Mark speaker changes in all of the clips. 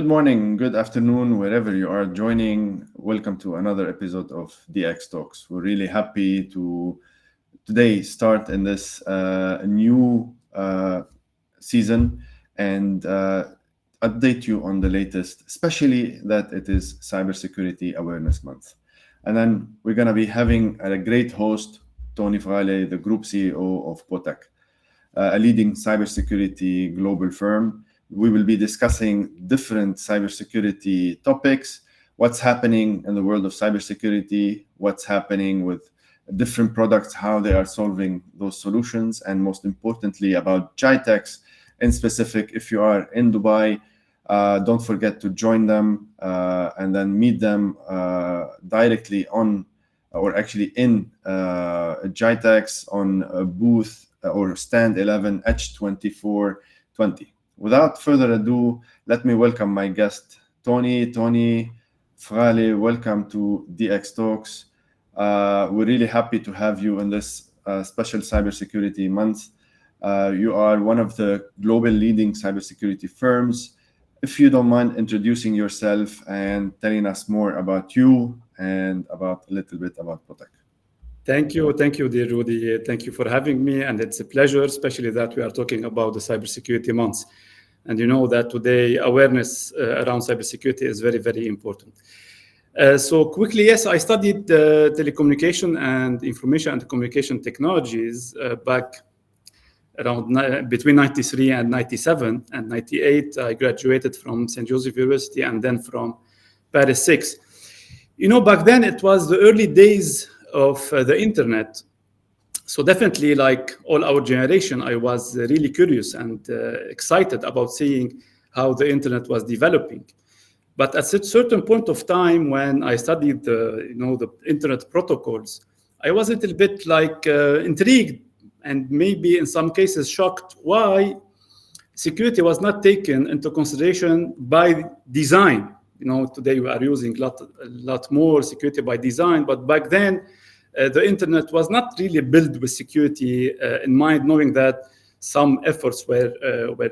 Speaker 1: Good morning, good afternoon, wherever you are joining. Welcome to another episode of DxTalks. We're really happy to today start in this new season and update you on the latest, especially that it is Cybersecurity Awareness Month. And then we're going to be having a great host, Tony Feghali, the Group CEO of Potech, a leading cybersecurity global firm. We will be discussing different cybersecurity topics, what's happening in the world of cybersecurity, what's happening with different products, how they are solving those solutions, and most importantly about GITEX in specific. If you are in Dubai, don't forget to join them and then meet them directly on, or actually in GITEX on a booth or stand 11 H2420. Without further ado, let me welcome my guest, Tony Feghali. Welcome to DxTalks. We're really happy to have you in this special cybersecurity month. You are one of the global leading cybersecurity firms. If you don't mind introducing yourself and telling us more about you and about a little bit about Potech.
Speaker 2: Thank you, dear Rudy. Thank you for having me, and it's a pleasure, especially that we are talking about the cybersecurity months. And you know that today awareness around cybersecurity is very, very important. So quickly, yes, I studied telecommunication and information and communication technologies back around between 93 and 97. And 98, I graduated from St. Joseph University and then from Paris 6. You know, back then it was the early days of the internet. So definitely, like all our generation, I was really curious and excited about seeing how the internet was developing. But at a certain point of time, when I studied the internet protocols, I was a little bit intrigued and maybe in some cases shocked why security was not taken into consideration by design. You know, today we are using a lot more security by design, but back then, the internet was not really built with security in mind, knowing that some efforts were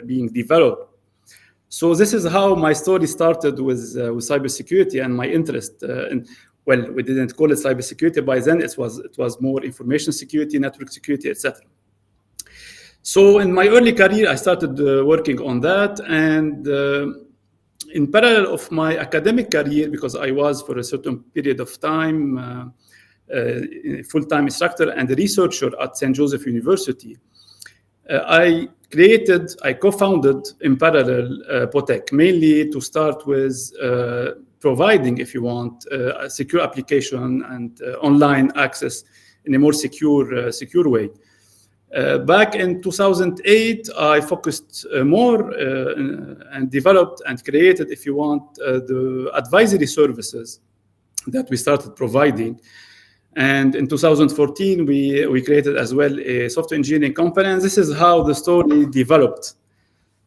Speaker 2: being developed. So this is how my story started with cybersecurity and my interest well, we didn't call it cybersecurity by then. It was more information security, network security, etc. So in my early career, I started working on that, and in parallel of my academic career, because I was for a certain period of time full-time instructor and a researcher at St. Joseph University, I co-founded in parallel Potech, mainly to start with providing, if you want, a secure application and online access in a more secure way. Back in 2008, I focused more and developed and created, if you want, the advisory services that we started providing. And in 2014, we created as well a software engineering company, and this is how the story developed.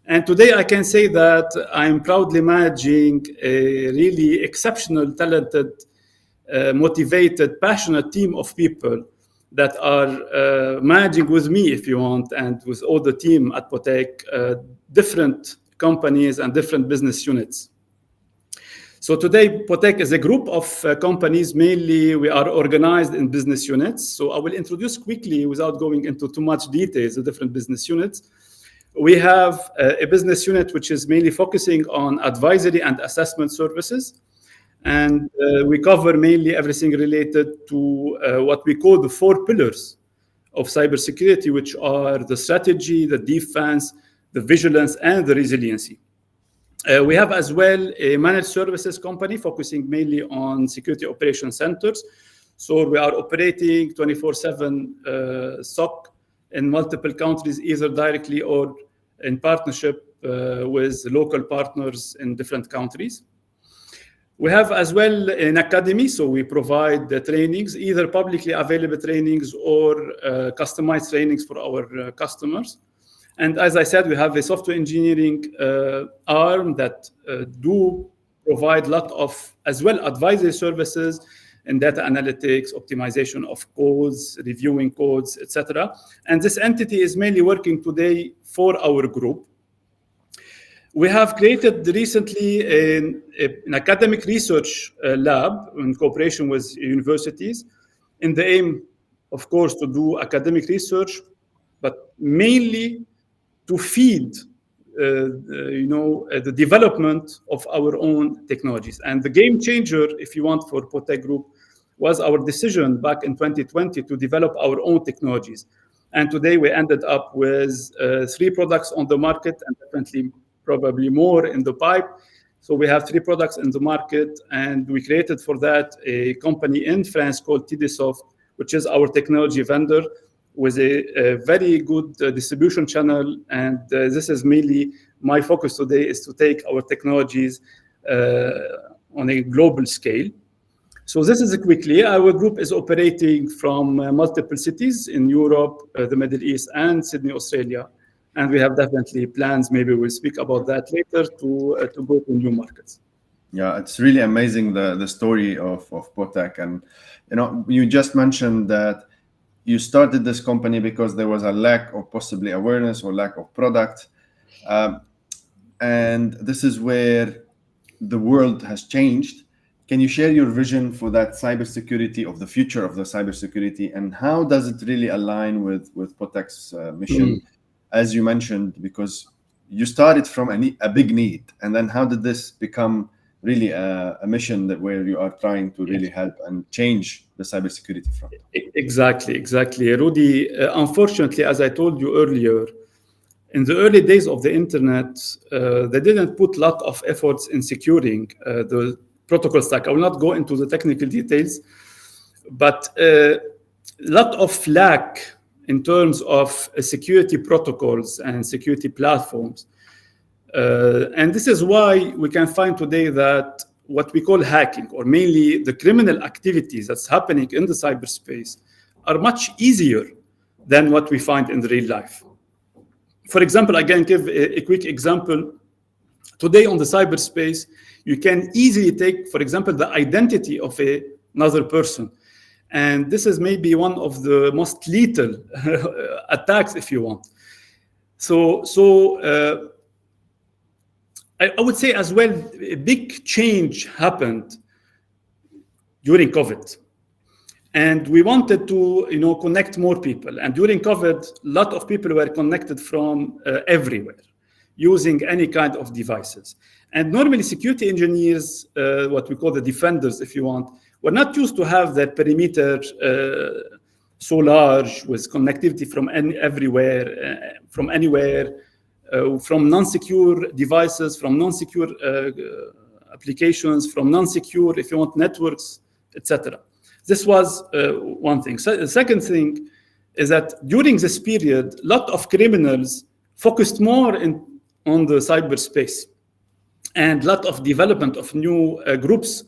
Speaker 2: And today I can say that I'm proudly managing a really exceptional, talented, motivated, passionate team of people that are managing with me, if you want, and with all the team at Potech, different companies and different business units. So today, Potech is a group of companies. Mainly, we are organized in business units. So I will introduce quickly, without going into too much details, the different business units. We have a business unit which is mainly focusing on advisory and assessment services. And we cover mainly everything related to what we call the 4 pillars of cybersecurity, which are the strategy, the defense, the vigilance, and the resiliency. We have as well a managed services company focusing mainly on security operation centers. So we are operating 24/7 SOC in multiple countries, either directly or in partnership with local partners in different countries. We have as well an academy, so we provide the trainings, either publicly available trainings or customized trainings for our customers. And as I said, we have a software engineering arm that do provide a lot of, as well, advisory services in data analytics, optimization of codes, reviewing codes, etc. And this entity is mainly working today for our group. We have created recently an academic research lab in cooperation with universities in the aim, of course, to do academic research, but mainly to feed the development of our own technologies. And the game changer, if you want, for Potech Group was our decision back in 2020 to develop our own technologies. And today we ended up with 3 products on the market, and definitely probably more in the pipe. So we have 3 products in the market, and we created for that a company in France called TDSoft, which is our technology vendor with a very good distribution channel. And this is mainly my focus today, is to take our technologies on a global scale. So this is quickly. Our group is operating from multiple cities in Europe, the Middle East, and Sydney, Australia. And we have definitely plans, maybe we'll speak about that later, to go to new markets.
Speaker 1: Yeah, it's really amazing, the story of Potech. And you just mentioned that you started this company because there was a lack of possibly awareness or lack of product. And this is where the world has changed. Can you share your vision for that cybersecurity, of the future of the cybersecurity, and how does it really align with Potech's mission, as you mentioned, because you started from a big need, and then how did this become really a mission where you are trying to really help and change the cybersecurity front?
Speaker 2: Exactly. Rudy, unfortunately, as I told you earlier, in the early days of the internet, they didn't put a lot of efforts in securing the protocol stack. I will not go into the technical details, but a lot of lack in terms of security protocols and security platforms. And this is why we can find today that what we call hacking, or mainly the criminal activities that's happening in the cyberspace, are much easier than what we find in the real life. For example, I can give a quick example. Today on the cyberspace, you can easily take, for example, the identity of another person. And this is maybe one of the most lethal attacks, if you want. So I would say as well, a big change happened during COVID. And we wanted to connect more people. And during COVID, a lot of people were connected from everywhere, using any kind of devices. And normally security engineers, what we call the defenders, if you want, were not used to have their perimeter so large with connectivity from everywhere, from anywhere, from non-secure devices, from non-secure applications, from non-secure, if you want, networks, etc. This was one thing. So the second thing is that during this period, a lot of criminals focused more on the cyberspace, and a lot of development of new groups,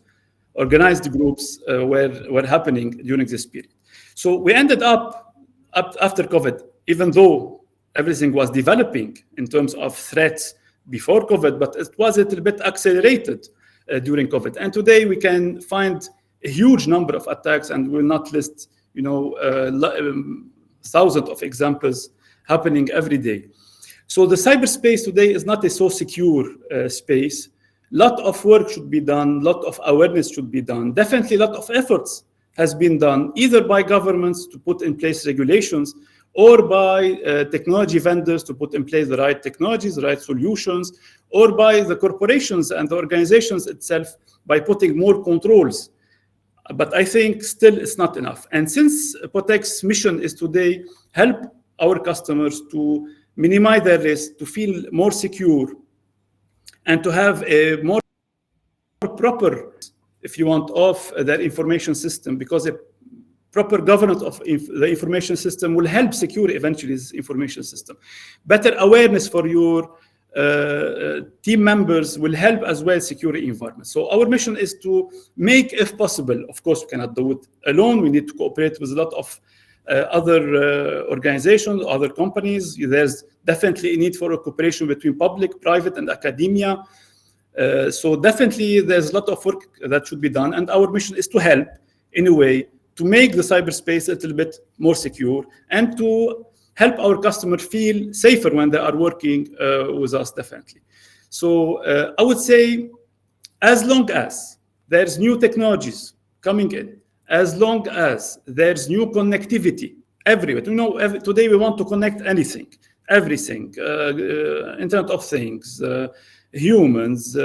Speaker 2: organized groups, were happening during this period. So we ended up after COVID, even though everything was developing in terms of threats before COVID, but it was a little bit accelerated during COVID. And today we can find a huge number of attacks, and we'll not list, thousands of examples happening every day. So the cyberspace today is not a so secure space. A lot of work should be done, a lot of awareness should be done. Definitely a lot of efforts has been done, either by governments to put in place regulations, or by technology vendors to put in place the right technologies, the right solutions, or by the corporations and the organizations itself by putting more controls. But I think still it's not enough. And since Potech's mission is today help our customers to minimize their risk, to feel more secure, and to have a more proper, if you want, of their information system, because a proper governance of the information system will help secure eventually this information system. Better awareness for your team members will help as well secure the environment. So our mission is to make, if possible, of course we cannot do it alone, we need to cooperate with a lot of other organizations, other companies. There's definitely a need for a cooperation between public, private, and academia. So definitely there's a lot of work that should be done, and our mission is to help in a way to make the cyberspace a little bit more secure, and to help our customers feel safer when they are working with us, definitely. So I would say, as long as there's new technologies coming in, as long as there's new connectivity everywhere. Today we want to connect anything, everything, Internet of Things, humans,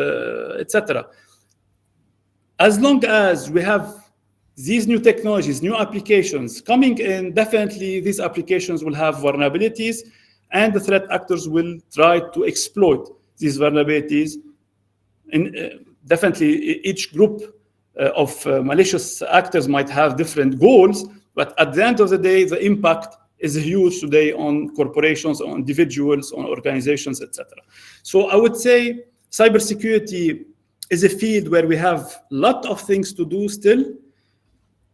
Speaker 2: etc. As long as we have these new technologies, new applications coming in, definitely these applications will have vulnerabilities, and the threat actors will try to exploit these vulnerabilities. Definitely, each group of malicious actors might have different goals, but at the end of the day, the impact is huge today on corporations, on individuals, on organizations, etc. So I would say cybersecurity is a field where we have a lot of things to do still.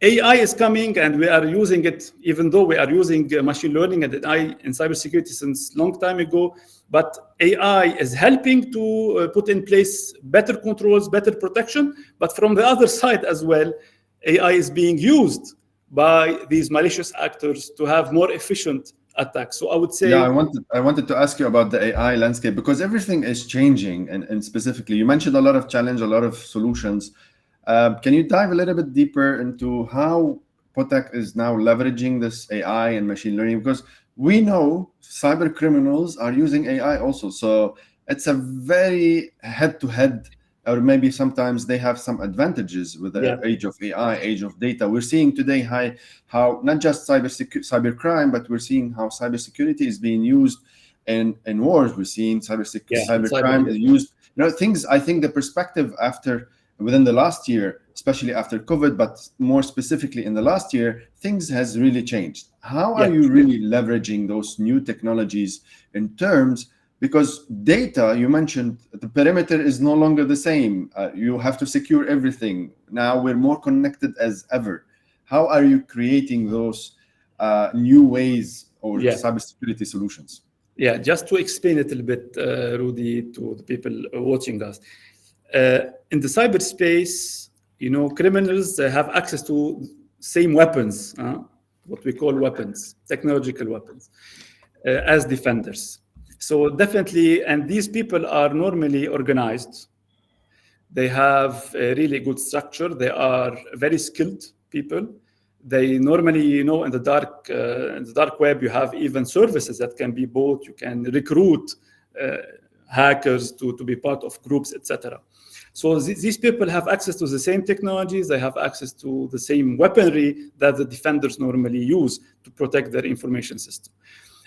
Speaker 2: AI is coming, and we are using it, even though we are using machine learning and AI in cybersecurity since long time ago. But AI is helping to put in place better controls, better protection. But from the other side as well, AI is being used by these malicious actors to have more efficient attacks. So I would say...
Speaker 1: Yeah, I wanted to ask you about the AI landscape, because everything is changing, and specifically, you mentioned a lot of challenge, a lot of solutions. Can you dive a little bit deeper into how Potech is now leveraging this AI and machine learning? Because we know cyber criminals are using AI also. So it's a very head-to-head, or maybe sometimes they have some advantages with the age of AI, age of data. We're seeing today how not just cybercrime, but we're seeing how cybersecurity is being used in wars. We're seeing cybercrime is used. Things, I think the perspective within the last year, especially after COVID, but more specifically in the last year, things has really changed. How are you really leveraging those new technologies in terms, because data, you mentioned the perimeter is no longer the same. You have to secure everything. Now we're more connected as ever. How are you creating those new ways or cybersecurity solutions?
Speaker 2: Yeah, just to explain it a little bit, Rudy, to the people watching us. In the cyberspace, criminals have access to same weapons, what we call weapons, technological weapons, as defenders. So definitely, and these people are normally organized. They have a really good structure. They are very skilled people. They normally, in the dark web, you have even services that can be bought. You can recruit hackers to be part of groups, etc. So these people have access to the same technologies. They have access to the same weaponry that the defenders normally use to protect their information system.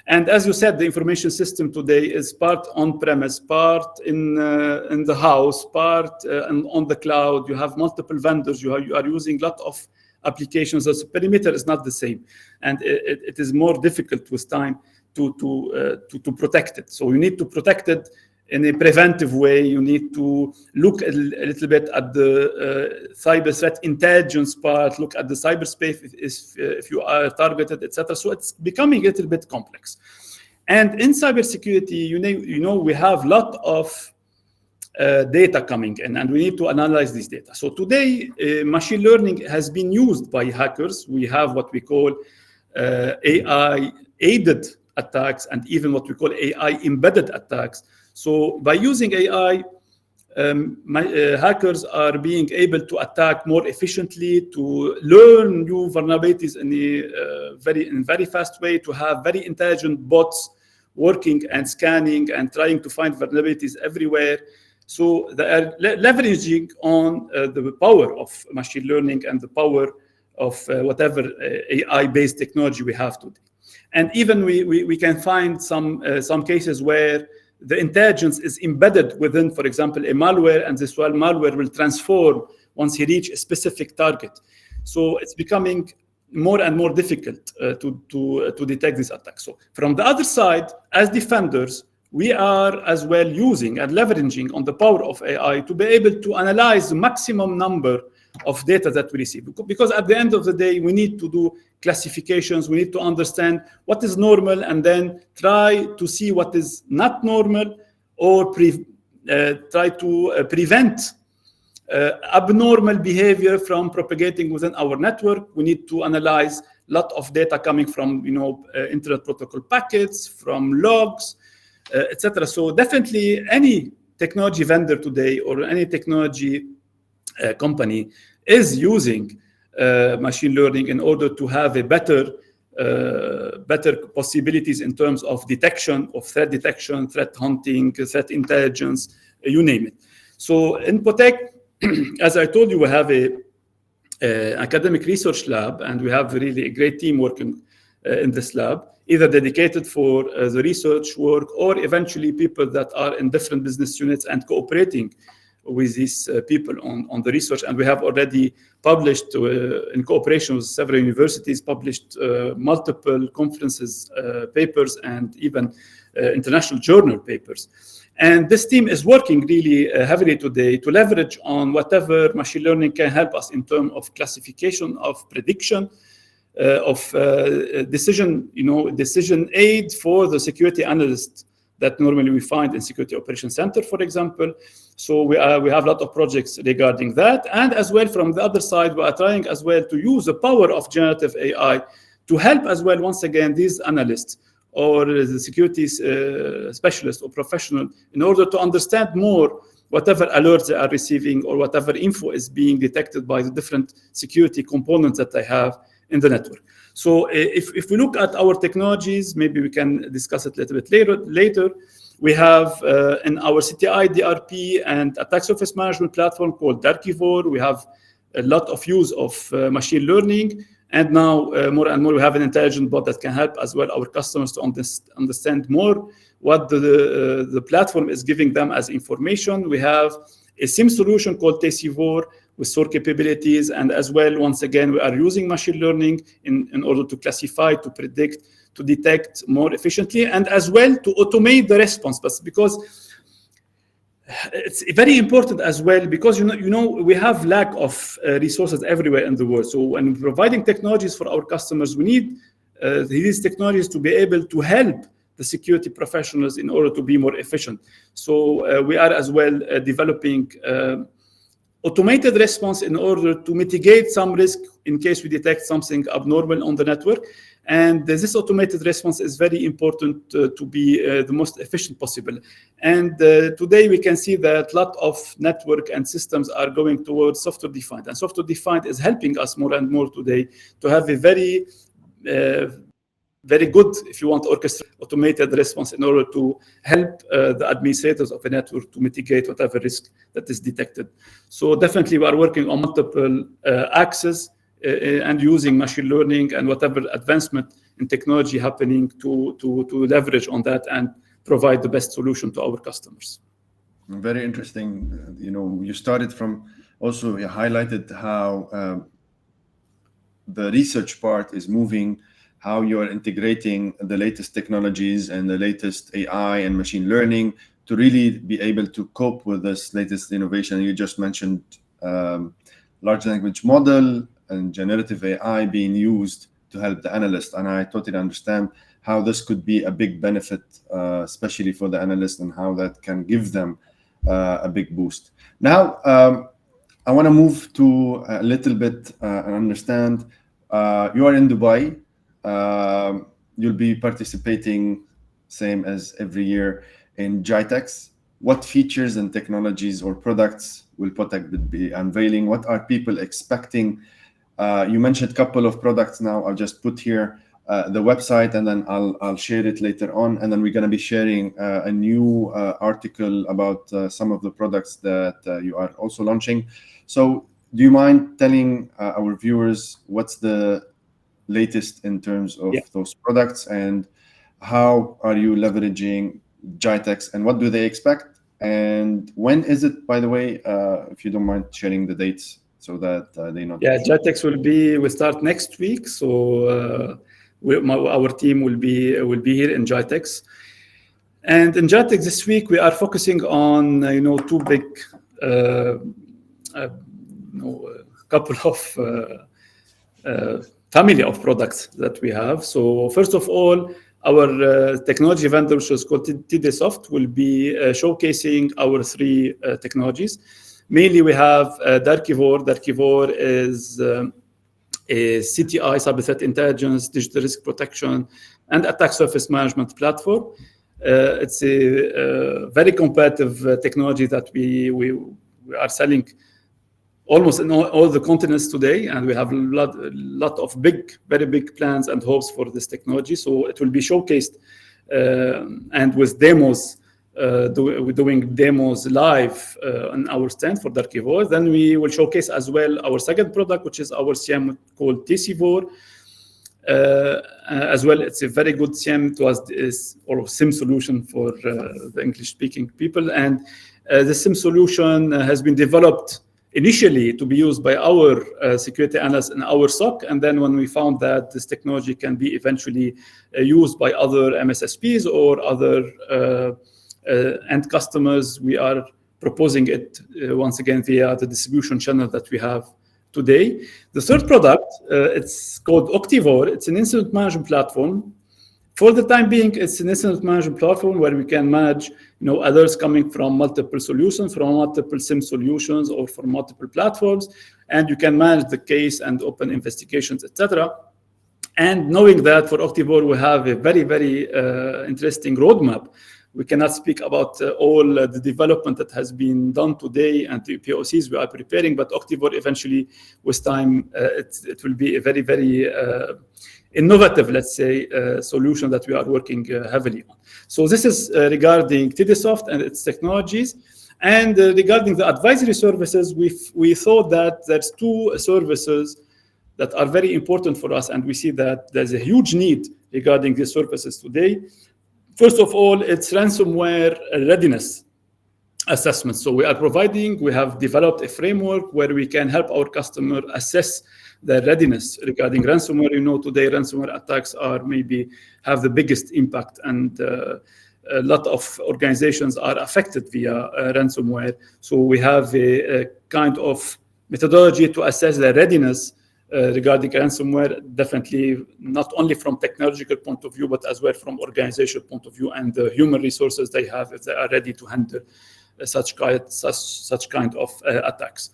Speaker 2: And as you said, the information system today is part on-premise, part in the house, part on the cloud. You have multiple vendors. You are using a lot of applications. The perimeter is not the same, and it is more difficult with time to protect it. So you need to protect it in a preventive way. You need to look a little bit at the cyber threat intelligence part, look at the cyberspace if you are targeted, etc. So it's becoming a little bit complex. And in cybersecurity, we have a lot of data coming in, and we need to analyze this data. So today, machine learning has been used by hackers. We have what we call AI-aided attacks, and even what we call AI-embedded attacks. So by using AI, hackers are being able to attack more efficiently, to learn new vulnerabilities in a very fast way, to have very intelligent bots working and scanning and trying to find vulnerabilities everywhere. So they are leveraging on the power of machine learning and the power of whatever AI-based technology we have today. And even we can find some cases where the intelligence is embedded within, for example, a malware, and this malware will transform once you reach a specific target. So it's becoming more and more difficult to detect these attacks. So from the other side, as defenders, we are as well using and leveraging on the power of AI to be able to analyze the maximum number of data that we receive. Because at the end of the day, we need to do classifications. We need to understand what is normal and then try to see what is not normal, or try to prevent abnormal behavior from propagating within our network. We need to analyze a lot of data coming from Internet Protocol packets, from logs, etc. So definitely any technology vendor today or any technology company is using machine learning in order to have a better possibilities in terms of detection, of threat detection, threat hunting, threat intelligence, you name it. So in Potech, as I told you, we have a academic research lab, and we have really a great team working in this lab, either dedicated for the research work or eventually people that are in different business units and cooperating with these people on the research. And we have already published, in cooperation with several universities, published multiple conferences, papers, and even international journal papers. And this team is working really heavily today to leverage on whatever machine learning can help us in terms of classification, of prediction, of decision aid for the security analyst that normally we find in Security Operations Center, for example. So we have a lot of projects regarding that. And as well, from the other side, we are trying as well to use the power of generative AI to help as well, once again, these analysts or the security specialists or professional in order to understand more whatever alerts they are receiving or whatever info is being detected by the different security components that they have in the network. So if we look at our technologies, maybe we can discuss it a little bit later. We have in our CTI, DRP, and attack surface management platform called Darkivore, we have a lot of use of machine learning. And now more and more we have an intelligent bot that can help as well our customers to understand more what the platform is giving them as information. We have a SIM solution called DxTalks with SOAR capabilities. And as well, once again, we are using machine learning in order to classify, to predict, to detect more efficiently, and as well to automate the response. But because it's very important as well, because we have lack of resources everywhere in the world. So when providing technologies for our customers, we need these technologies to be able to help the security professionals in order to be more efficient. So we are as well developing automated response in order to mitigate some risk in case we detect something abnormal on the network. And this automated response is very important to be the most efficient possible. And today we can see that a lot of network and systems are going towards software defined. And software defined is helping us more and more today to have a very good, if you want, orchestrated automated response in order to help the administrators of a network to mitigate whatever risk that is detected. So definitely we are working on multiple axes and using machine learning and whatever advancement in technology happening to leverage on that and provide the best solution to our customers.
Speaker 1: Very interesting. You started from also, you highlighted how the research part is moving, how you are integrating the latest technologies and the latest AI and machine learning to really be able to cope with this latest innovation. You just mentioned large language model and generative AI being used to help the analyst. And I totally understand how this could be a big benefit, especially for the analyst, and how that can give them a big boost. Now, I want to move to a little bit and understand, you are in Dubai. You'll be participating, same as every year, in GITEX. What features and technologies or products will Potech be unveiling? What are people expecting? You mentioned a couple of products now. I'll just put here the website, and then I'll share it later on. And then we're going to be sharing a new article about some of the products that you are also launching. So do you mind telling our viewers what's the latest in terms of those products, and how are you leveraging GITEX, and what do they expect, and when is it, by the way, if you don't mind sharing the dates so that they know?
Speaker 2: GITEX will start next week, so our team will be here in GITEX. And in GITEX this week we are focusing on two big couple of family of products that we have. So first of all, our technology vendor, which is called TDSoft, will be showcasing our three technologies. Mainly we have Darkivore. Darkivore is a CTI, cyber threat intelligence, digital risk protection, and attack surface management platform. It's a very competitive technology that we are selling almost in all the continents today, and we have a lot of very big plans and hopes for this technology. So it will be showcased and with demos. We're doing demos live on our stand for Darkivore. Then we will showcase as well our second product, which is our SIEM called TCVore. As well, it's a very good SIEM to us, or SIM solution for the English-speaking people. And the SIM solution has been developed initially to be used by our security analysts in our SOC. And then when we found that this technology can be eventually used by other MSSPs or other end customers, we are proposing it once again via the distribution channel that we have today. The third product, it's called Octivore. It's an incident management platform. For the time being, it's an incident management platform where we can manage, alerts coming from multiple solutions, from multiple SIM solutions, or from multiple platforms, and you can manage the case and open investigations, etc. And knowing that for Octivore, we have a very, very interesting roadmap. We cannot speak about all the development that has been done today and the POCs we are preparing, but Octivore eventually, with time, it will be a very, very innovative, let's say, solution that we are working heavily on. So this is regarding TDSoft and its technologies. And regarding the advisory services, we thought that there's two services that are very important for us, and we see that there's a huge need regarding these services today. First of all, it's ransomware readiness assessment. So we have developed a framework where we can help our customer assess their readiness regarding ransomware. Today ransomware attacks have the biggest impact, and a lot of organizations are affected via ransomware. So we have a kind of methodology to assess their readiness regarding ransomware, definitely not only from technological point of view, but as well from organizational point of view and the human resources they have if they are ready to handle such kind of attacks.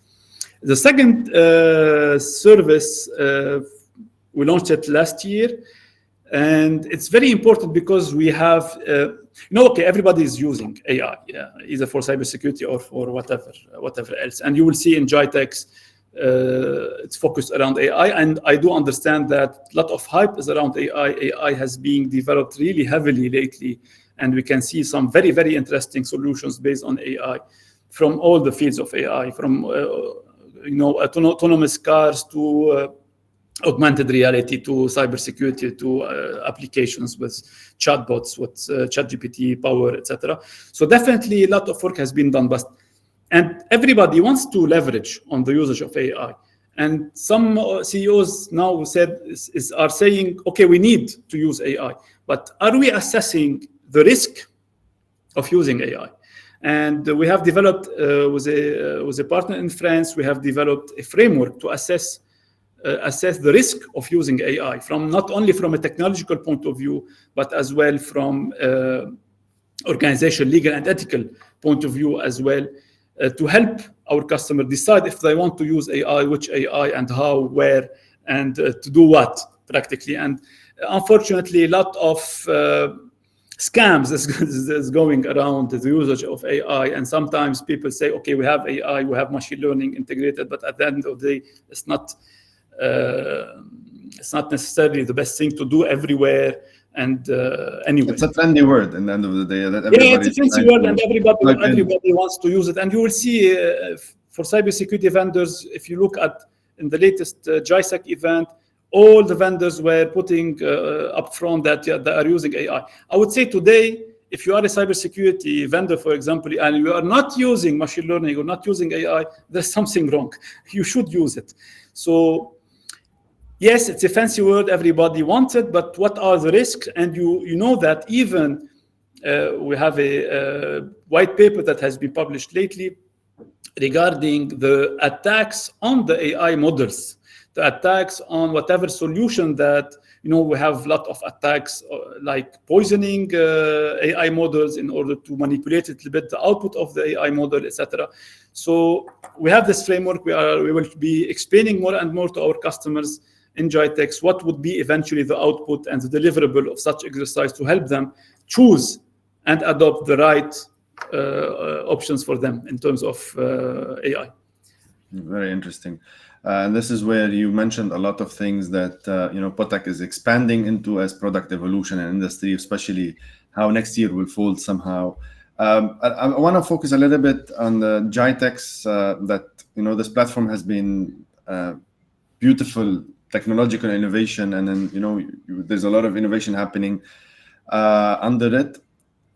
Speaker 2: The second service, we launched it last year, and it's very important because we have, everybody is using AI, either for cybersecurity or for whatever else. And you will see in GITEX, it's focused around AI, and I do understand that a lot of hype is around AI. AI has been developed really heavily lately, and we can see some very, very interesting solutions based on AI from all the fields of AI, from autonomous cars to augmented reality to cybersecurity to applications with chatbots, with ChatGPT power, etc. So definitely a lot of work has been done, and everybody wants to leverage on the usage of AI. And some CEOs now are saying, okay, we need to use AI, but are we assessing the risk of using AI? And we have developed, with a partner in France, we have developed a framework to assess the risk of using AI, from not only from a technological point of view, but as well from organizational, legal, and ethical point of view as well, to help our customer decide if they want to use AI, which AI, and how, where, and to do what practically. And unfortunately, a lot of scams is going around the usage of AI. And sometimes people say, okay, we have AI, we have machine learning integrated, but at the end of the day, it's not necessarily the best thing to do everywhere. And anyway,
Speaker 1: it's a trendy word in the end of the day that everybody,
Speaker 2: it's a fancy word, and everybody wants to use it. And you will see for cybersecurity vendors, if you look at in the latest GISEC event, all the vendors were putting up front that they are using AI. I would say today, if you are a cybersecurity vendor, for example, and you are not using machine learning or not using AI, there's something wrong. You should use it. So yes, it's a fancy word, everybody wants it, but what are the risks? And you know that even we have a white paper that has been published lately regarding the attacks on the AI models, the attacks on whatever solution that, we have a lot of attacks like poisoning AI models in order to manipulate a little bit the output of the AI model, etc. So we have this framework. We will be explaining more and more to our customers in GITEX what would be eventually the output and the deliverable of such exercise to help them choose and adopt the right options for them in terms of AI.
Speaker 1: Very interesting. And this is where you mentioned a lot of things that Potech is expanding into as product evolution and industry, especially how next year will fold somehow. I want to focus a little bit on the GITEX. That this platform has been beautiful technological innovation, and then there's a lot of innovation happening under it.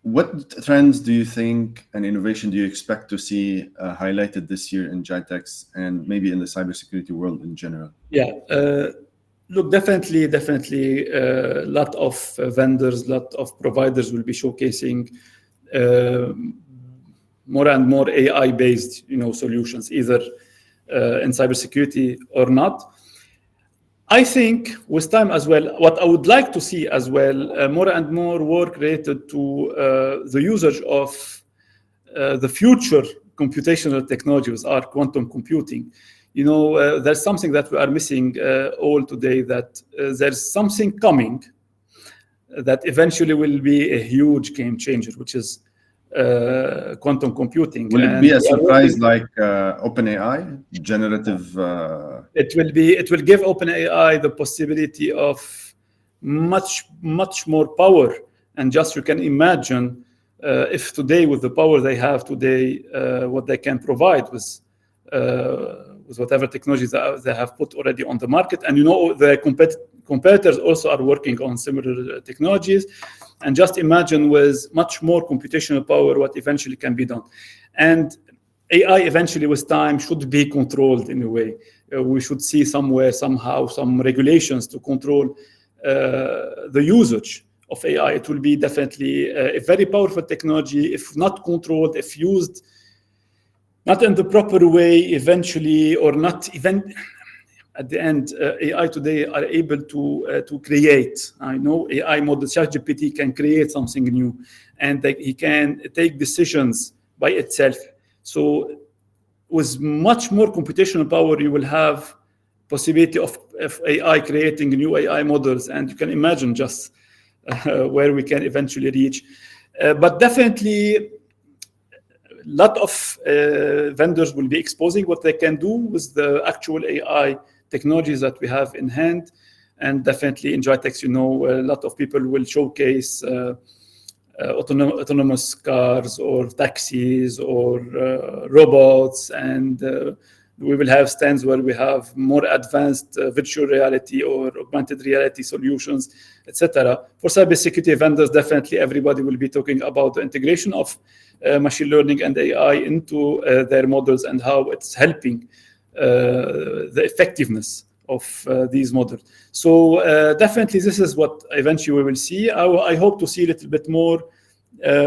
Speaker 1: What trends do you think and innovation do you expect to see highlighted this year in GITEX and maybe in the cybersecurity world in general?
Speaker 2: Yeah, look, definitely, a lot of vendors, lot of providers will be showcasing more and more AI-based, solutions, either in cybersecurity or not. I think with time as well, what I would like to see as well, more and more work related to the usage of the future computational technologies are quantum computing. There's something that we are missing all today, that there's something coming that eventually will be a huge game changer, which is quantum computing.
Speaker 1: Will it be a surprise like OpenAI, generative?
Speaker 2: It will give OpenAI the possibility of much more power. And just you can imagine if today, with the power they have today, what they can provide with whatever technologies they have put already on the market. And the competitors also are working on similar technologies. And just imagine with much more computational power what eventually can be done. And AI eventually with time should be controlled in a way. We should see somewhere, somehow, some regulations to control the usage of AI. It will be definitely a very powerful technology. If not controlled, if used not in the proper way eventually, or not even at the end, AI today are able to create. I know AI model, ChatGPT can create something new, and he can take decisions by itself. So with much more computational power, you will have possibility of AI creating new AI models, and you can imagine just where we can eventually reach. But definitely, a lot of vendors will be exposing what they can do with the actual AI technologies that we have in hand. And definitely in GITEX, a lot of people will showcase autonomous cars or taxis or robots, and we will have stands where we have more advanced virtual reality or augmented reality solutions, etc. For cybersecurity vendors, definitely everybody will be talking about the integration of machine learning and AI into their models and how it's helping the effectiveness of these models. So definitely this is what eventually we will see. I hope to see a little bit more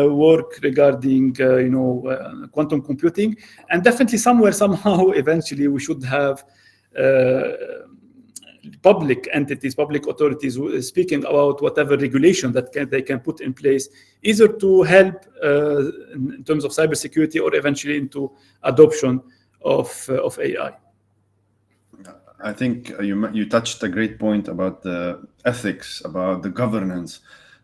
Speaker 2: work regarding quantum computing, and definitely somehow eventually we should have public entities, public authorities speaking about whatever regulation that they can put in place, either to help in terms of cybersecurity or eventually into adoption of AI.
Speaker 1: I think you touched a great point about the ethics, about the governance,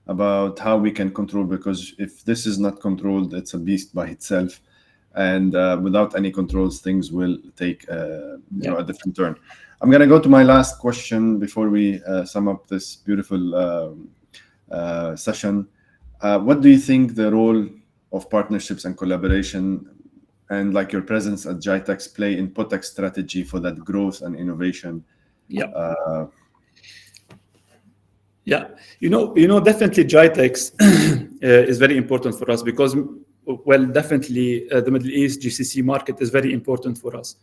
Speaker 1: about how we can control, because if this is not controlled, it's a beast by itself. And without any controls, things will take a different turn. I'm going to go to my last question before we sum up this beautiful session. What do you think the role of partnerships and collaboration and like your presence at GITEX play in Potech strategy for that growth and innovation?
Speaker 2: Yeah. Definitely GITEX is very important for us because, definitely the Middle East GCC market is very important for us.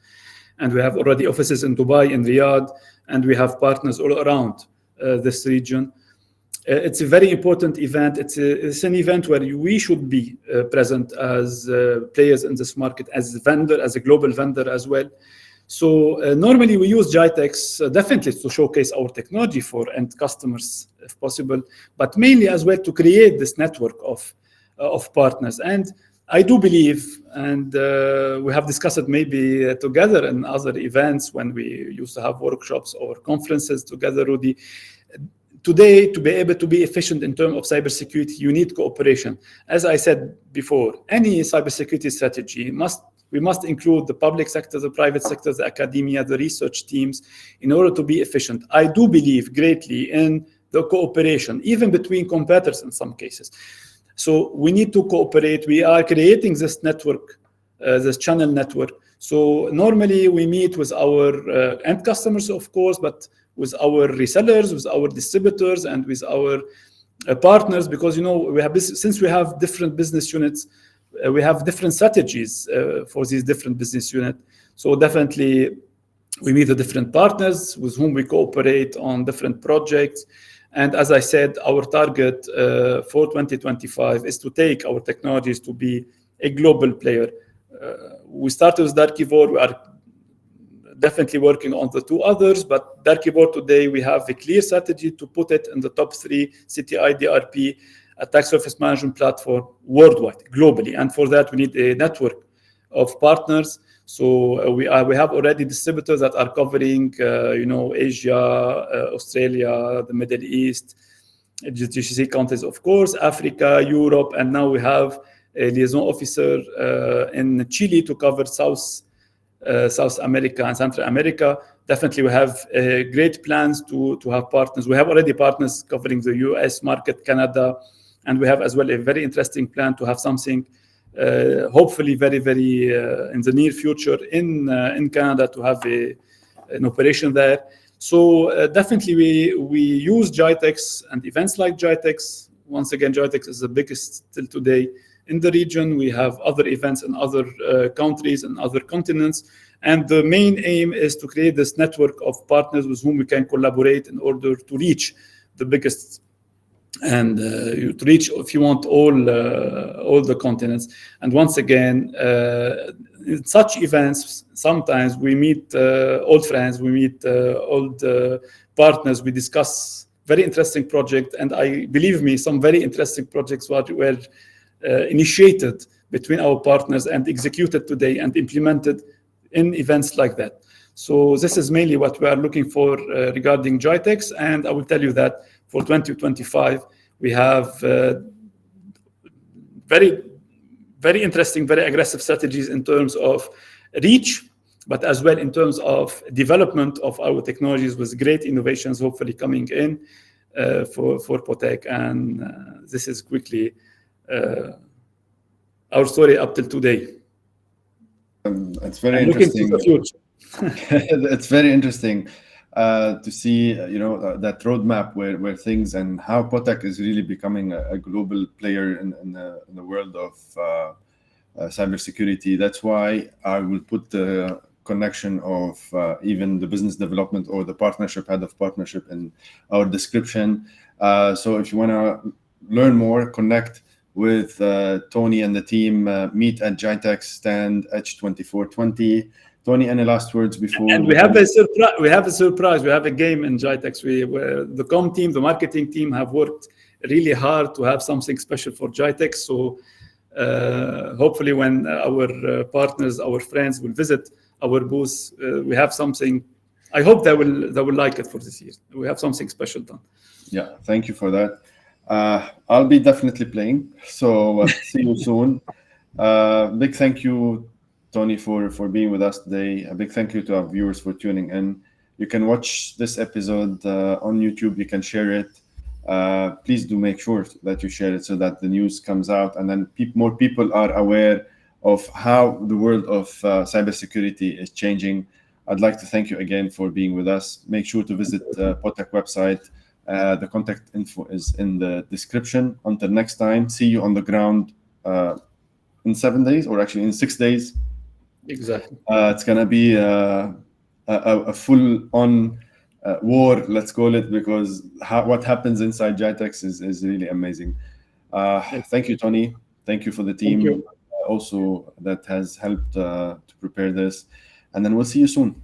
Speaker 2: And we have already offices in Dubai, in Riyadh, and we have partners all around this region. It's a very important event. It's an event where we should be present as players in this market, as a vendor, as a global vendor as well. So normally we use GITEX definitely to showcase our technology for end customers if possible, but mainly as well to create this network of partners. And I do believe, and we have discussed it maybe together in other events when we used to have workshops or conferences together, Rudy, today, to be able to be efficient in terms of cybersecurity, you need cooperation. As I said before, any cybersecurity strategy we must include the public sector, the private sector, the academia, the research teams, in order to be efficient. I do believe greatly in the cooperation, even between competitors in some cases. So we need to cooperate. We are creating this network, this channel network. So normally we meet with our end customers, of course, but with our resellers, with our distributors, and with our partners, because since we have different business units, we have different strategies for these different business units. So definitely we meet the different partners with whom we cooperate on different projects. And as I said, our target for 2025 is to take our technologies to be a global player. We started with Darkivore. We are definitely working on the two others, but Darkivore today, we have a clear strategy to put it in the top 3 CTI DRP attack surface management platform worldwide, globally. And for that, we need a network of partners. So we have already distributors that are covering, Asia, Australia, the Middle East, GCC countries, of course, Africa, Europe, and now we have a liaison officer in Chile to cover South America and Central America. Definitely, we have great plans to have partners. We have already partners covering the US market, Canada, and we have as well a very interesting plan to have something, hopefully very, very in the near future in Canada, to have an operation there. So definitely we use GITEX and events like GITEX. Once again, GITEX is the biggest till today in the region. We have other events in other countries and other continents. And the main aim is to create this network of partners with whom we can collaborate in order to reach the biggest and to reach, if you want, all the continents. And once again, in such events, sometimes we meet old friends, we meet old partners, we discuss very interesting projects. And believe me, some very interesting projects were initiated between our partners and executed today and implemented in events like that. So this is mainly what we are looking for regarding GITEX. And I will tell you that for 2025, we have very, very interesting, very aggressive strategies in terms of reach, but as well in terms of development of our technologies with great innovations hopefully coming in for Potech. And this is quickly our story up till today.
Speaker 1: It's very interesting.
Speaker 2: Looking to the future.
Speaker 1: It's very interesting to see, that roadmap where things and how Potech is really becoming a global player in the world of cybersecurity. That's why I will put the connection of even the business development or the partnership, head of partnership, in our description. So if you want to learn more, connect with Tony and the team, meet at GITEX stand H2420. Tony, any last words before?
Speaker 2: And we have a surprise. We have a surprise. We have a game in GITEX. Where the com team, the marketing team, have worked really hard to have something special for GITEX. So hopefully, when our partners, our friends, will visit our booth, we have something. I hope they will like it for this year. We have something special done.
Speaker 1: Yeah, thank you for that. I'll be definitely playing. So see you soon. Big thank you, Tony, for being with us today. A big thank you to our viewers for tuning in. You can watch this episode on YouTube. You can share it. Please do make sure that you share it so that the news comes out and then more people are aware of how the world of cybersecurity is changing. I'd like to thank you again for being with us. Make sure to visit Potech website. The contact info is in the description. Until next time, see you on the ground in 7 days, or actually in 6 days.
Speaker 2: Exactly.
Speaker 1: It's going to be a full-on war, let's call it, because what happens inside GITEX is really amazing. Thank you, Tony. Thank you for the team also that has helped to prepare this. And then we'll see you soon.